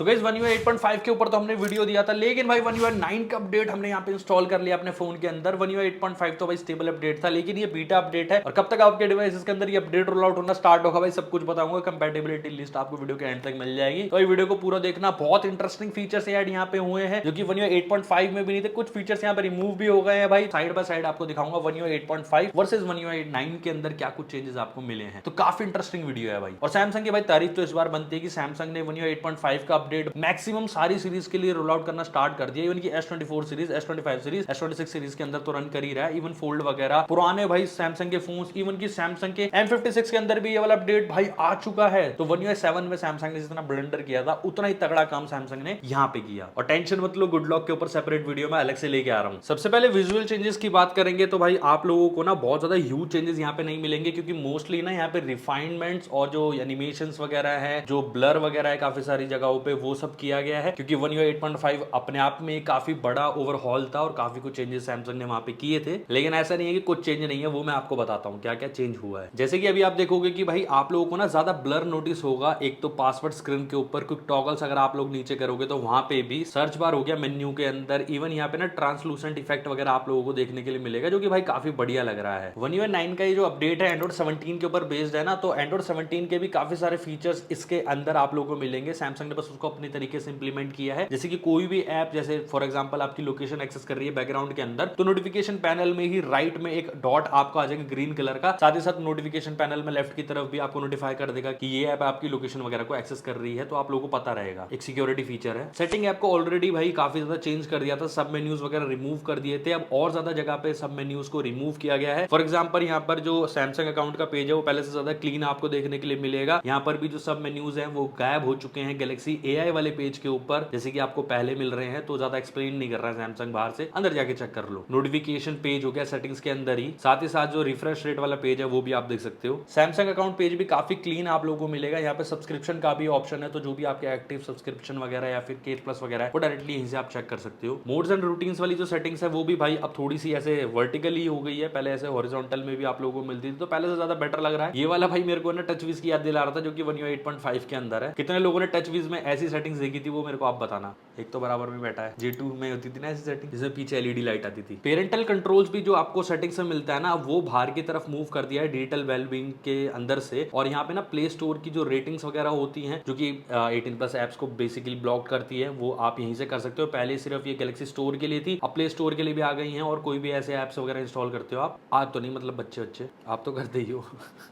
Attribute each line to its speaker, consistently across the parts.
Speaker 1: So guys One UI 8.5 के ऊपर तो हमने वीडियो दिया था, लेकिन भाई One UI 9 का अपडेट हमने यहाँ पे इंस्टॉल कर लिया अपने फोन के अंदर। One UI 8.5 तो भाई स्टेबल अपडेट था, लेकिन ये बीटा अपडेट है और कब तक आपके डिवाइसेस के अंदर ये अपडेट रोल आउट होना स्टार्ट होगा भाई सब कुछ बताऊंगा। कंपैटिबिलिटी लिस्ट आपको वीडियो के एंड तक मिल जाएगी, तो ये वीडियो को पूरा देखना। बहुत इंटरेस्टिंग फीचर्स ऐड यहाँ पे हुए हैं जो कि One UI 8.5 में भी नहीं थे। कुछ फीचर्स यहाँ पे रिमूव भी हो गए हैं भाई। साइड बाय साइड आपको दिखाऊंगा One UI 8.5 versus One UI 9 के अंदर क्या कुछ चेंजेस आपको मिले हैं, तो काफी इंटरेस्टिंग वीडियो है भाई। और सैमसंग की भाई तारीफ तो इस बार बनती है कि सैमसंग ने One UI 8.5 का अपडेट मैक्सिमम सारी सीरीज के लिए रोल आउट करना स्टार्ट कर दिया। इवन की S24 series, S25 series, S26 series के अंदर तो रन कर ही रहा है। इवन फोल्ड वगैरह पुराने भाई सैमसंग के फोन्स, इवन की सैमसंग के M56 के अंदर भी ये वाला अपडेट भाई आ चुका है। तो One UI 7 में सैमसंग ने जितना ब्लंडर किया था उतना ही तगड़ा काम सैमसंग ने यहाँ पे किया। और टेंशन मत लो, गुड लॉक के ऊपर सेपरेट वीडियो में अलग से लेके आ रहा हूँ। सबसे पहले विजुअल चेंजेस की बात करेंगे तो भाई आप लोगों को ना बहुत ज्यादा ह्यूज चेंजेस यहाँ पे नहीं मिलेंगे, क्योंकि मोस्टली ना यहाँ पे रिफाइनमेंट्स और जो एनिमेशंस वगैरह है, जो ब्लर वगैरह है काफी सारी जगहों पे, वो सब किया गया है। क्योंकि One UI 8.5 अपने आप में काफी बड़ा ओवरहॉल था और काफी कुछ चेंजेस सैमसंग ने वहां पे किए थे। लेकिन ऐसा नहीं है कि कुछ चेंज नहीं है, वो मैं आपको बताता हूँ क्या क्या चेंज हुआ है। जैसे कि अभी आप देखोगे कि भाई आप लोगों को ना ज्यादा ब्लर नोटिस होगा। एक तो पासवर्ड स्क्रीन के ऊपर कुछ टॉगल्स अगर आप लोग नीचे करोगे तो वहां पे भी, सर्च बार हो गया मेन्यू के अंदर, इवन यहाँ पे ना ट्रांसलूसेंट इफेक्ट वगैरह आप लोगों को देखने के लिए मिलेगा, जो कि भाई काफी बढ़िया लग रहा है। One UI 9 का ये जो अपडेट है एंड्रॉइड 17 के ऊपर बेस्ड है ना, तो एंड्रॉइड 17 के भी काफी सारे फीचर्स इसके अंदर आप लोगों को मिलेंगे। सैमसंग ने बस उसको अपने तरीके से इंप्लीमेंट किया है। जैसे कि कोई भी ऐप, जैसे फॉर एग्जांपल आपकी लोकेशन एक्सेस कर रही है बैकग्राउंड के अंदर, तो नोटिफिकेशन पैनल में ही राइट में एक डॉट आपको आ जाएगा ग्रीन कलर का। साथ ही साथ नोटिफिकेशन पैनल में लेफ्ट की तरफ भी आपको नोटिफाई कर देगा कि ये ऐप आपकी लोकेशन वगैरह को एक्सेस कर रही है, तो आप लोगों को पता रहेगा। एक सिक्योरिटी फीचर है। सेटिंग ऐप को ऑलरेडी भाई काफी ज्यादा चेंज कर दिया था, सब मेन्यूज वगैरह रिमूव कर दिए थे। अब और ज्यादा जगह पे सब मेन्यूज को रिमूव किया गया है। फॉर एग्जांपल यहाँ पर जो सैमसंग अकाउंट का पेज है वो पहले से ज्यादा क्लीन आपको देखने के लिए मिलेगा। यहाँ पर भी जो सब मेन्यूज हैं वो गायब हो चुके हैं गैलेक्सी AI वाले पेज के ऊपर, जैसे कि आपको पहले मिल रहे हैं। तो ज्यादा एक्सप्लेन नहीं कर रहा है सैमसंग, बाहर से अंदर जाके चेक कर लो। नोटिफिकेशन पेज हो गया सेटिंग्स के अंदर ही, साथ ही साथ जो रिफ्रेश रेट वाला पेज है वो भी आप देख सकते हो। सैमसंग अकाउंट पेज भी काफी क्लीन आप लोगों को मिलेगा। यहाँ पे सब्सक्रिप्शन का भी ऑप्शन है, तो जो भी आपके एक्टिव सब्सक्रिप्शन वगैरह या फिर केट प्लस वगैरह है वो डायरेक्टली यहीं से आप चेक कर सकते हो। मोड्स एंड रूटीन्स वाली जो सेटिंग्स है वो भी भाई अब थोड़ी सी ऐसे वर्टिकली हो गई है, पहले ऐसे हॉरिजॉन्टल में भी आप लोगों को मिलती थी, तो पहले से ज्यादा बेटर लग रहा है। ये वाला भाई मेरे को ना टच विज की याद दिला रहा था, जो कि One UI 8.5 के अंदर है। कितने लोगों ने टच विज में ऐसी सेटिंग्स देखी थी वो मेरे को आप बताना। एक तो बराबर में बैठा है, J2 में होती थी ना ऐसी सेटिंग, जिसमें पीछे LED लाइट आती थी। पेरेंटल कंट्रोल्स भी जो आपको सेटिंग्स में मिलता है ना, वो बाहर की तरफ मूव कर दिया है डिजिटल वेलबींग के अंदर से। और यहाँ पे ना प्ले स्टोर की जो रेटिंग्स वगैरह होती हैं, जो कि 18+ एप्स को बेसिकली ब्लॉक करती है, वो आप यहीं से कर सकते हो। पहले सिर्फ ये गैलेक्सी स्टोर के लिए थी, अब प्ले स्टोर के लिए भी आ गई हैं। और कोई भी ऐसे एप्स वगैरह इंस्टॉल करते हो आप, आज तो नहीं मतलब बच्चे आप तो करते ही हो।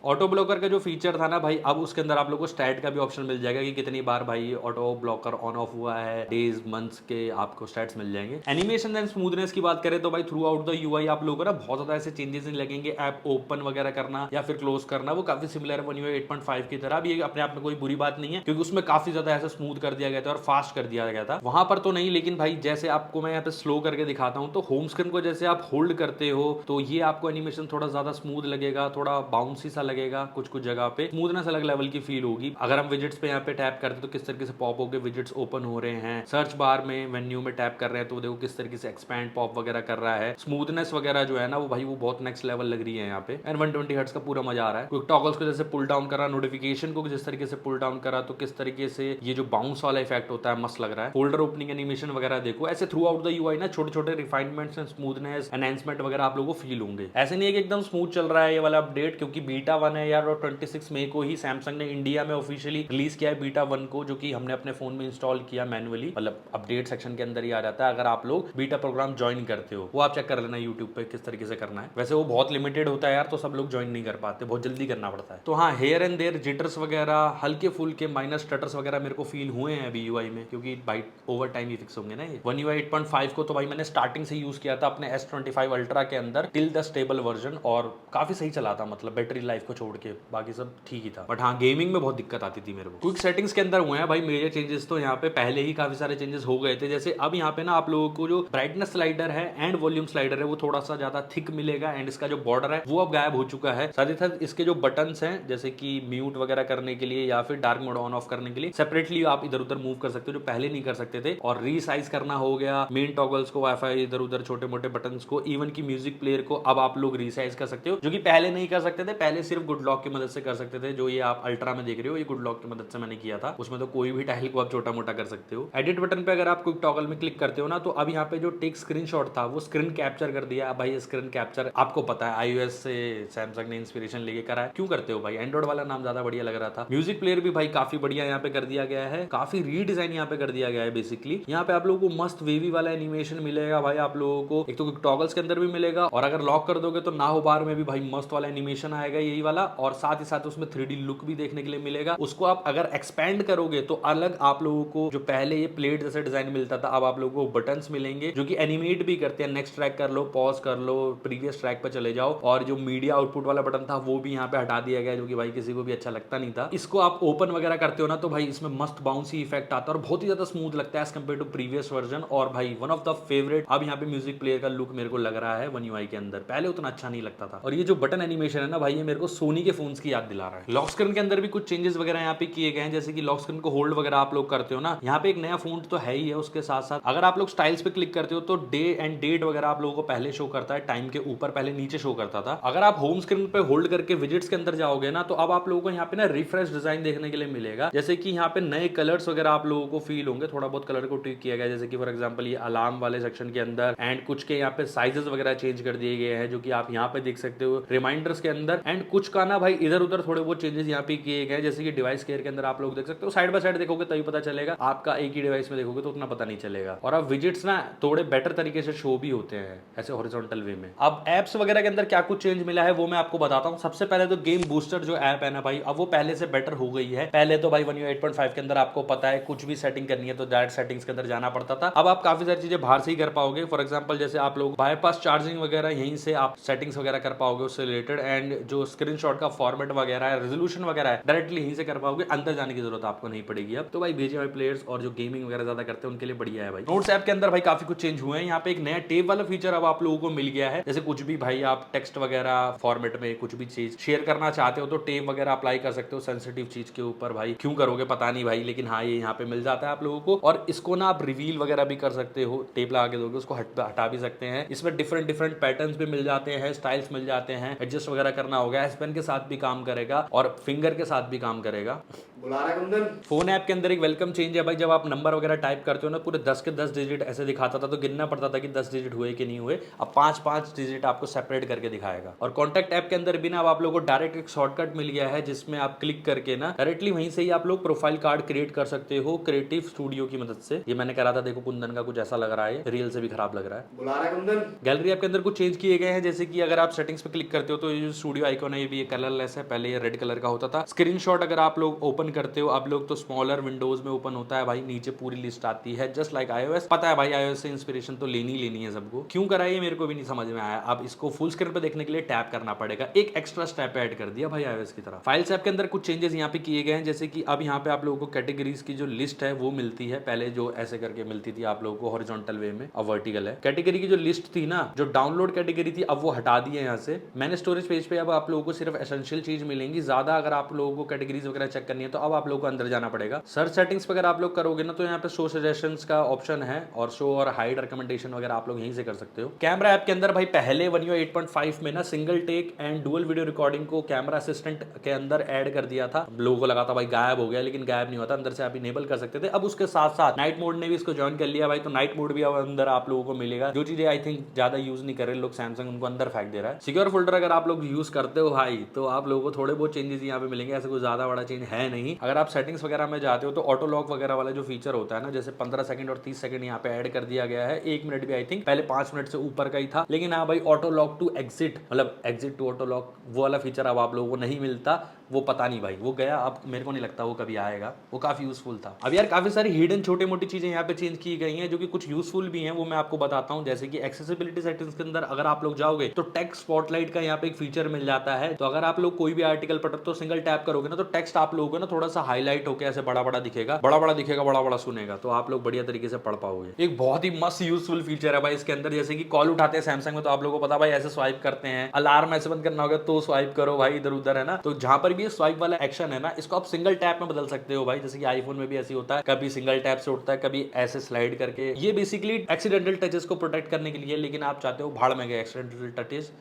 Speaker 1: ऑटो ब्लॉकर का जो फीचर था ना भाई, अब उसके अंदर आप लोगों को स्टैट का भी ऑप्शन मिल जाएगा कि कितनी बार भाई ऑटो ब्लॉकर ऑन ऑफ हुआ है, डेज मंथ्स के आपको स्टैट्स मिल जाएंगे। एनिमेशन एंड स्मूथनेस की बात करें तो भाई थ्रू आउट द UI आप लोगों को ना बहुत ज्यादा ऐसे चेंजेस नहीं लगेंगे। ऐप ओपन वगैरह करना या फिर क्लोज करना वो काफी सिमिलर है One UI 8.5 की तरह। अब ये अपने आप में कोई बुरी बात नहीं है, क्योंकि उसमें काफी ज्यादा ऐसा स्मूथ कर दिया गया था और फास्ट कर दिया गया था। वहां पर तो नहीं, लेकिन भाई जैसे आपको मैं यहाँ पे स्लो करके दिखाता हूँ, तो होम स्क्रीन को जैसे आप होल्ड करते हो तो ये आपको एनिमेशन थोड़ा ज्यादा स्मूथ लगेगा, थोड़ा बाउंसी सा लगेगा। कुछ जगह पे स्मूथनेस अलग लेवल की फील होगी। अगर हम विजेट्स पे यहाँ पे टैप करते तो किस तरीके से पॉप होकर विजेट्स ओपन हो रहे हैं। सर्च बार में मेन्यू में टैप कर रहे हैं तो देखो किस तरीके से एक्सपैंड पॉप वगैरह कर रहा है। स्मूथनेस वगैरह जो है ना वो भाई वो बहुत नेक्स्ट लेवल लग रही है यहाँ पे। एंड 120 हर्ट्ज का पूरा मजा आ रहा है। क्विक टॉगल्स को जैसे पुल डाउन करा, नोटिफिकेशन को जिस तरीके से पुल डाउन करा, तो किस तरीके से ये जो बाउंस वाला इफेक्ट होता है मस्त लग रहा है। फोल्डर ओपनिंग एनिमेशन वगैरह देखो, ऐसे थ्रू आउट द UI ना छोटे छोटे रिफाइनमेंट्स एंड स्मूथनेस एनहांसमेंट वगैरह आप लोगों को फील होंगे। ऐसे नहीं है कि एकदम स्मूथ चल रहा है ये वाला अपडेट, क्योंकि बीटा 1 है यार। और 26 मई को ही सैमसंग ने इंडिया में ऑफिशियली रिलीज किया है बीटा 1 को, जो कि हमने अपने फोन में इंस्टॉल किया मैनुअली, मतलब अपडेट सेक्शन के अंदर ही आ जाता है। अगर आप लोग बीटा प्रोग्राम ज्वाइन करते हो, वो आप चेक कर लेना यूट्यूब पे किस तरीके से करना है। वैसे वो बहुत लिमिटेड होता है यार, तो सब लोग ज्वाइन नहीं कर पाते, बहुत जल्दी करना पड़ता है। तो हाँ, हेयर एंड देयर जिटर्स वगैरह, हल्के फुल्के माइनर स्टटर्स वगैरह मेरे को फील हुए हैं अभी UI में, क्योंकि भाई ओवर टाइम ही फिक्स होंगे ना ये। One UI 8.5 को तो भाई मैंने स्टार्टिंग से यूज किया था अपने S25 अल्ट्रा के अंदर टिल द स्टेबल वर्जन, और काफी सही चला था, मतलब बैटरी लाइफ को छोड़ के बाकी सब ठीक ही था। बट हाँ, गेमिंग में बहुत दिक्कत आती थी मेरे को। क्विक सेटिंग्स के अंदर हुए हैं भाई मेजर चेंजेस, तो यहाँ पे पहले ही काफी सारे चेंजेस हो गए थे। जैसे अब यहाँ पे ना आप लोगों को जो ब्राइटनेस स्लाइडर है एंड वॉल्यूम स्लाइडर है वो थोड़ा सा ज्यादा थिक मिलेगा, एंड इसका जो बॉर्डर है वो अब गायब हो चुका है। साथ ही साथ इसके जो बटन्स हैं, जैसे कि म्यूट वगैरह करने के लिए या फिर डार्क मोड ऑन ऑफ करने के लिए सेपरेटली आप इधर उधर मूव कर सकते हो, जो पहले नहीं कर सकते थे। और रीसाइज करना हो गया, मेन टॉगल्स को, वाईफाई इधर उधर छोटे मोटे बटन्स को, इवन की म्यूजिक प्लेयर को अब आप लोग रीसाइज कर सकते हो, जो कि पहले नहीं कर सकते थे। पहले सिर्फ गुड लॉक की मदद से कर सकते थे। जो ये आप अल्ट्रा में देख रहे हो ये गुड लॉक की मदद से मैंने किया था, उसमें तो कोई भी स्टाइल को आप छोटा मोटा कर सकते हो। एडिट बटन पे अगर आप क्विक टॉगल में क्लिक करते हो ना, तो अब यहाँ पे जो टेक स्क्रीनशॉट था वो स्क्रीन कैप्चर कर दिया। भाई स्क्रीन कैप्चर आपको पता है iOS से सैमसंग ने इंस्पिरेशन लेके करा है, क्यों करते हो भाई, एंड्रॉइड वाला नाम ज्यादा बढ़िया लग रहा था। म्यूजिक प्लेयर भी भाई काफी बढ़िया यहाँ पे कर दिया गया है, काफी रीडिजाइन यहाँ पे कर दिया गया है। बेसिकली यहाँ पे आप लोगों को मस्त वेवी वाला एनिमेशन मिलेगा भाई, आप लोगों को एक तो टॉगल्स के अंदर भी मिलेगा, और अगर लॉक कर दोगे तो ना हो बार में भी भाई मस्त वाला एनिमेशन आएगा यही वाला, और साथ ही साथ उसमें 3D लुक भी देखने के लिए मिलेगा। उसको आप अगर एक्सपेंड करोगे तो अलग आप लोगों को जो पहले ये प्लेट जैसे डिजाइन मिलता था, अब आप लोगों को बटन्स मिलेंगे जो कि एनिमेट भी करते हैं। नेक्स्ट ट्रैक कर लो, पॉज कर लो, प्रीवियस ट्रैक पर चले जाओ, और जो मीडिया आउटपुट वाला बटन था वो भी यहाँ पे हटा दिया गया, जो कि भाई किसी को भी अच्छा लगता नहीं था। इसको आप ओपन वगैरह करते हो ना तो भाई इसमें मस्त बाउंसी इफेक्ट आता है और बहुत ही ज्यादा स्मूथ लगता है as compare to previous version. और भाई वन ऑफ द फेवरेट अब यहाँ पे म्यूजिक प्लेयर का लुक मेरे को लग रहा है One UI के अंदर, पहले उतना अच्छा नहीं लगता था। और ये जो बटन एनिमेशन है ना भाई, ये मेरे को सोनी के फोन्स की याद दिला रहा है। लॉक स्क्रीन के अंदर भी कुछ चेंजेस वगैरह यहाँ पे किए गए हैं, जैसे कि लॉक स्क्रीन को होल्ड वगैरह आप लोग करते हो ना, यहाँ पे एक नया फोन तो है ही है, उसके साथ साथ अगर आप लोग स्टाइल्स पे क्लिक करते हो तो डे एंड डेट वगैरह आप लोगों को पहले शो करता है, टाइम के ऊपर पहले नीचे शो करता था। अगर आप होम स्क्रीन पे होल्ड करके विजिट्स के अंदर जाओगे ना, तो अब आप लोगों को यहाँ पे ना रिफ्रेश डिजाइन देखने के लिए मिलेगा, जैसे कि यहाँ पे नए कलर्स वगैरह आप लोगों को फील होंगे, थोड़ा बहुत कलर को ट्विक किया गया, जैसे कि फॉर एग्जांपल ये अलार्म वाले सेक्शन के अंदर, एंड कुछ के यहाँ पे साइजेस वगैरह चेंज कर दिए गए हैं जो कि आप यहाँ पे देख सकते हो रिमाइंडर्स के अंदर, एंड कुछ का ना भाई इधर उधर थोड़े बहुत चेंजेस यहाँ पे किए गए, जैसे कि डिवाइस केयर के अंदर आप लोग देख सकते हो, साइड बाय साइड देखोगे तभी पता चलेगा, आपका एक ही डिवाइस में देखोगे तो उतना पता नहीं चलेगा। और अब विजिट्स ना थोड़े बेटर तरीके से शो भी होते हैं ऐसे हॉरिजॉन्टल वे में। अब एप्स वगैरह के अंदर क्या कुछ चेंज मिला है वो मैं आपको बताता हूँ। सबसे पहले तो गेम बूस्टर जो ऐप है ना भाई, अब वो पहले से बेटर हो गई है। पहले तो भाई One UI 8.5 के अंदर आपको पता है कुछ भी सेटिंग करनी है तो डायरेक्ट सेटिंग्स के अंदर जाना पड़ता था, अब आप काफी सारी चीजें बाहर से ही कर पाओगे। फॉर एग्जांपल जैसे आप लोग बाईपास चार्जिंग वगैरह यहीं से आप सेटिंग्स वगैरह कर पाओगे उससे रिलेटेड, एंड जो स्क्रीनशॉट का फॉर्मेट वगैरह है, रेजोल्यूशन वगैरह है, डायरेक्टली यहीं से कर पाओगे, अंदर जाने की जरूरत आपको नहीं पड़ेगी। अब तो भाई BGMI प्लेयर्स और जो गेमिंग वगैरह ज्यादा करते हैं उनके लिए बढ़िया है भाई। नोट्स ऐप के अंदर भाई काफी कुछ चेंज हुए हैं, यहाँ पे एक नया टेब वाला फीचर अब आप लोगों को मिल गया है, जैसे कुछ भी भाई आप टेक्स्ट वगैरह फॉर्मेट में कुछ भी चीज शेयर करना चाहते हो तो टेब वगैरह अप्लाई कर सकते हो सेंसिटिव चीज के ऊपर। भाई क्यों करोगे पता नहीं भाई, लेकिन हाँ ये यहाँ पे मिल जाता है आप लोगों को, और इसको ना आप रिवील वगैरह भी कर सकते हो, टेप लगा के दोगे उसको हटा भी सकते हैं। इसमें डिफरेंट डिफरेंट पैटर्न्स भी मिल जाते हैं, स्टाइल्स मिल जाते हैं, एडजस्ट वगैरह करना होगा, एस पेन के साथ भी काम करेगा और फिंगर के साथ भी काम करेगा। बुला रहा है कुंदन। फोन ऐप के अंदर एक वेलकम चेंज है भाई, जब आप नंबर वगैरह टाइप करते हो ना पूरे 10 के 10 डिजिट ऐसे दिखाता था तो गिनना पड़ता था कि 10 डिजिट हुए कि नहीं हुए, अब 5-5 डिजिट आपको सेपरेट करके दिखाएगा। और कॉन्टैक्ट ऐप के अंदर भी ना अब आप लोगों को डायरेक्ट एक शॉर्टकट मिल गया है, जिसमें आप क्लिक करके ना डायरेक्टली वहीं से ही आप लोग प्रोफाइल कार्ड क्रिएट कर सकते हो क्रिएटिव स्टूडियो की मदद से। ये मैंने करा था, देखो कुंदन का कुछ ऐसा लग रहा है, रियल से भी खराब लग रहा है। बुला रहा है कुंदन। गैलरी ऐप के अंदर कुछ चेंज किए गए हैं, जैसे कि अगर आप सेटिंग्स पे क्लिक करते हो तो ये जो स्टूडियो आइकॉन है ये भी कलरलेस है, पहले ये रेड कलर का होता था। स्क्रीनशॉट अगर आप लोग ओपन करते हो आप लोग तो स्मॉलर विंडोज में ओपन होता है भाई, नीचे पूरी लिस्ट आती है जस्ट लाइक iOS। पता है भाई iOS से इंस्पिरेशन तो लेनी है सबको, क्यों कराइए मेरे को भी नहीं समझ में आया। अब इसको फुल स्क्रीन पे देखने के लिए टैप करना पड़ेगा, एक एक्स्ट्रा स्टेप ऐड कर दिया भाई iOS की तरह। फाइल्स ऐप के अंदर कुछ चेंजेस यहाँ पे किए गए हैं, जैसे कि अब यहाँ पे आप लोगों को कैटेगरीज की जो लिस्ट है वो मिलती है, पहले जो ऐसे करके मिलती थी आप लोगों को हॉरिजॉन्टल वे में, अब वर्टिकल है। कैटेगरी की जो लिस्ट थी ना, जो डाउनलोड कैटेगरी थी अब वो हटा दी है यहाँ से। मैंने स्टोरेज पेज पे अब आप लोगों को सिर्फ एसेंशियल चीज मिलेंगी, ज्यादा अगर आप लोगों को कैटेगरीज वगैरह चेक करनी है तो अब आप लोगों को अंदर जाना पड़ेगा। सर्च सेटिंग्स पे अगर आप लोग करोगे ना तो यहाँ पे शो सजेशंस का ऑप्शन है, और शो और हाइड रिकमेंडेशन वगैरह आप लोग यहीं से कर सकते हो। कैमरा ऐप के अंदर भाई पहले One UI 8.5 में ना single take and dual video recording को कैमरा असिस्टेंट के अंदर ऐड कर दिया था, लोगों को लगा था भाई गायब हो गया, लेकिन गायब नहीं होता, अंदर से आप इनेबल कर सकते थे। अब उसके साथ साथ नाइट मोड ने भी इसको ज्वाइन कर लिया भाई, तो नाइट मोड भी अब अंदर आप लोगों को मिलेगा, जो चीजें आई थिंक ज्यादा यूज नहीं कर रहे लोग, सैमसंग उनको अंदर फेंक दे रहा है। सिक्योर फोल्डर अगर आप लोग यूज करते हो भाई तो आप लोगों को थोड़े बहुत चेंजेस यहाँ पे मिलेंगे, ऐसे कोई ज्यादा बड़ा चेंज है नहीं। अगर आप सेटिंग्स वगैरह में जाते हो तो ऑटो लॉक वगैरह वाला जो फीचर होता है ना, जैसे 15 सेकंड और 30 सेकंड यहाँ पे ऐड कर दिया गया है, 1 मिनट भी आई थिंक पहले 5 मिनट से ऊपर का ही था, लेकिन हाँ भाई ऑटो लॉक टू एग्जिट, मतलब एग्जिट टू ऑटो लॉक वो वाला फीचर अब आप लोगों को नहीं मिलता, वो पता नहीं भाई वो गया, अब मेरे को नहीं लगता वो कभी आएगा, वो काफी यूजफुल था। अब यार काफी सारी हिडन छोटी मोटी चीजें यहाँ पे चेंज की गई हैं जो कि कुछ यूजफुल भी हैं, वो मैं आपको बताता हूँ। जैसे कि एक्सेसिबिलिटी सेटिंग्स के अंदर अगर आप लोग जाओगे तो टेक्स्ट स्पॉटलाइट का यहाँ पे एक फीचर मिल जाता है, तो अगर आप लोग कोई भी आर्टिकल पढ़ते तो सिंगल टैप करोगे ना तो टेक्स्ट आप लोगों को ना थोड़ा सा हाईलाइट होकर ऐसे बड़ा बड़ा दिखेगा, बड़ा बड़ा सुनेगा, तो आप लोग बढ़िया तरीके से पढ़ पाओगे। एक बहुत ही मस्त यूजफुल फीचर है भाई इसके अंदर, जैसे कि कॉल उठाते हैं सैमसंग में तो आप लोगों को पता भाई ऐसे स्वाइप करते हैं, अलार्म ऐसे बंद करना होगा तो स्वाइप करो भाई इधर उधर, है ना, तो जहां पर भी स्वाइप वाला एक्शन है ना, इसको आप सिंगल टैप में बदल सकते हो भाई, जैसे कि आईफोन में भी ऐसे होता है, कभी सिंगल टैप से उठता है कभी ऐसे स्लाइड करके। ये बेसिकली एक्सीडेंटल टचेस को प्रोटेक्ट करने के लिए, लेकिन आप चाहते हो भाड़ में गए एक्सीडेंटल टचेस,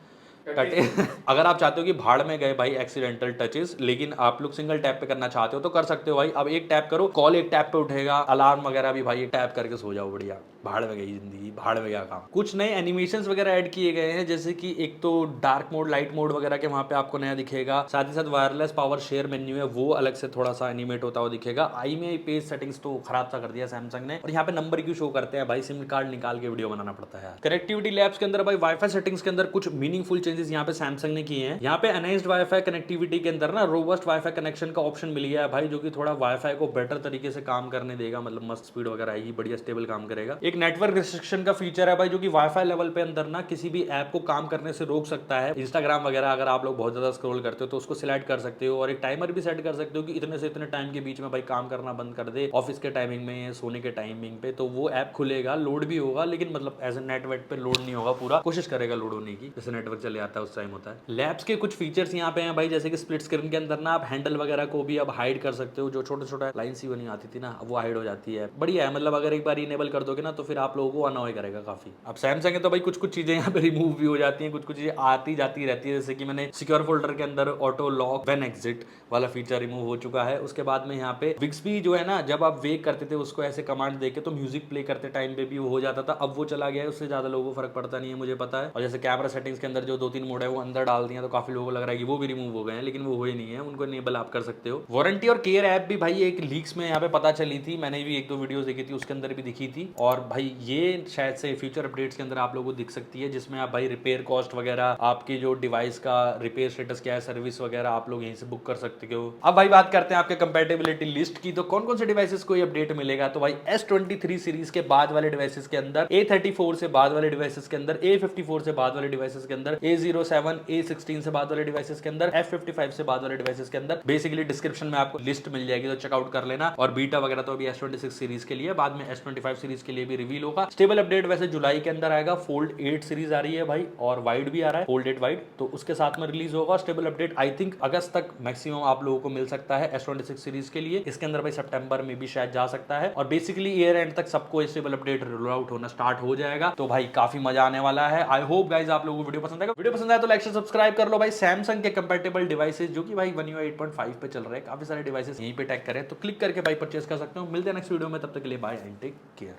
Speaker 1: कटे अगर आप चाहते हो कि भाड़ में गए भाई एक्सीडेंटल टचेस, लेकिन आप लोग सिंगल टैप पे करना चाहते हो तो कर सकते हो भाई। अब एक टैप करो, कॉल एक टैप पे उठेगा, अलार्म वगैरह भी भाई एक टैप करके सो जाओ, बढ़िया। भाड़ में गई जिंदगी, भाड़ में गया काम। कुछ नए एनिमेशंस वगैरह ऐड किए गए हैं, जैसे कि एक तो डार्क मोड, लाइट मोड वगैरह के वहां पे आपको नया दिखेगा। साथ ही साथ वायरलेस पावर शेयर मेन्यू है, वो अलग से थोड़ा सा एनिमेट होता हुआ दिखेगा। आई में पेज सेटिंग्स तो खराब सा कर दिया सैमसंग ने। और यहाँ पे नंबर क्यों शो करते हैं भाई, सिम कार्ड निकाल के वीडियो बनाना पड़ता है। कनेक्टिविटी लैब्स के अंदर भाई वाईफाई सेटिंग्स के अंदर कुछ मीनिंगफुल चेंजेस यहाँ पे सैमसंग ने किए हैं। यहाँ पे एनहांस्ड वाईफाई कनेक्टिविटी के अंदर ना रोबस्ट वाईफाई कनेक्शन का ऑप्शन मिल गया है भाई, जो कि थोड़ा वाईफाई को बेटर तरीके से काम करने देगा, मतलब मस्त स्पीड वगैरह आएगी, बढ़िया स्टेबल काम करेगा। एक नेटवर्क रिस्ट्रिक्शन का फीचर है भाई, जो कि वाईफाई लेवल पे अंदर ना किसी भी ऐप को काम करने से रोक सकता है। इंस्टाग्राम वगैरह अगर आप लोग बहुत ज्यादा स्क्रॉल करते हो तो उसको सिलेक्ट कर सकते हो, और एक टाइमर भी सेट कर सकते हो कि इतने से इतने टाइम के बीच में भाई काम करना बंद कर दे, ऑफिस के टाइमिंग में, सोने के टाइमिंग पे, तो वो ऐप खुलेगा, लोड भी होगा, लेकिन मतलब एज ए नेटवर्क पे लोड नहीं होगा, पूरा कोशिश करेगा लोड होने की, जैसे नेटवर्क चले आता है उस टाइम होता है। लैब्स के कुछ फीचर्स यहाँ पे हैं भाई, जैसे कि स्प्लिट स्क्रीन के अंदर ना आप हैंडल वगैरह को भी अब हाइड कर सकते हो, जो छोटे छोटा लाइन सी बनी आती थी ना, वो हाइड हो जाती है, बढ़िया है। मतलब अगर एक बार इनेबल कर दोगे ना तो फिर आप लोगों को अनॉय करेगा काफी। अब सैमसंग है तो भाई कुछ कुछ चीजें यहाँ पे रिमूव भी हो जाती हैं, कुछ कुछ चीजें आती जाती रहती है, जैसे कि मैंने सिक्योर फोल्डर के अंदर ऑटो लॉक व्हेन एग्जिट वाला फीचर रिमूव हो चुका है। उसके बाद में यहाँ पे विक्सबी जो है ना, जब आप वेक करते थे उसको ऐसे कमांड देके तो म्यूजिक प्ले करते टाइम पे भी वो हो जाता था, अब वो चला गया है, उससे ज्यादा लोगों को फर्क पड़ता नहीं है, मुझे पता है। और जैसे कैमरा सेटिंग्स के अंदर जो 2-3 मोड है वो अंदर डाल दिए, तो काफी लोगों को लग रहा है कि वो भी रिमूव हो गए हैं, लेकिन वो हुए नहीं है, उनको इनेबल आप कर सकते हो। वारंटी और केयर ऐप भी भाई एक लीक्स में यहाँ पे पता चली थी, मैंने भी 1-2 वीडियोस देखी थी, उसके अंदर भी दिखी थी। और भाई ये शायद से फ्यूचर अपडेट्स के अंदर आप लोगों को दिख सकती है, जिसमें आप भाई रिपेयर कॉस्ट वगैरह, आपके जो डिवाइस का रिपेयर स्टेटस क्या है, सर्विस वगैरह आप लोग यहीं से बुक कर सकते हो। अब भाई बात करते हैं आपके कंपैटिबिलिटी लिस्ट की, तो कौन कौन से डिवाइसेस को ये अपडेट मिलेगा। तो भाई S23 सीरीज के बाद वाले डिवाइसेस के अंदर, A34 से बाद वाले डिवाइसेस के अंदर, A54 से बाद वाले डिवाइसेस के अंदर, A07, A16 से बाद वाले डिवाइसेस के अंदर, F55 से बाद वाले डिवाइसेस के अंदर। बेसिकली डिस्क्रिप्शन में आपको लिस्ट मिल जाएगी, तो चेकआउट कर लेना। और बीटा वगैरह तो अभी S26 सीरीज के लिए, बाद में S25 सीरीज के लिए भी रिवील होगा। स्टेबल अपडेट वैसे जुलाई के अंदर आएगा। फोल्ड 8 सीरीज आ रही है भाई, और वाइड भी आ रहा है, फोल्ड 8 वाइड, तो उसके साथ में रिलीज होगा। स्टेबल अपडेट आई थिंक अगस्त तक मैक्सिमम आप लोगों को मिल सकता है S26 सीरीज के लिए। इसके अंदर भाई सितंबर में भी शायद जा सकता है, और बेसिकली ईयर एंड तक सबको स्टेबल अपडेट रोल आउट होना स्टार्ट हो जाएगा, तो भाई काफी मजा आने वाला है। आई होप गाइस आप लोगों को वीडियो पसंद आएगा। वीडियो पसंद आया तो लाइक से सब्सक्राइब कर लो भाई। सैमसंग के कंपैटिबल डिवाइसेस जो कि भाई One UI 8.5 पे चल रहे हैं, काफी सारे डिवाइसेस यहीं पे टैग करें, तो क्लिक करके भाई परचेस कर सकते हो। मिलते हैं नेक्स्ट वीडियो में, तब तक के लिए बाय एंड टेक केयर।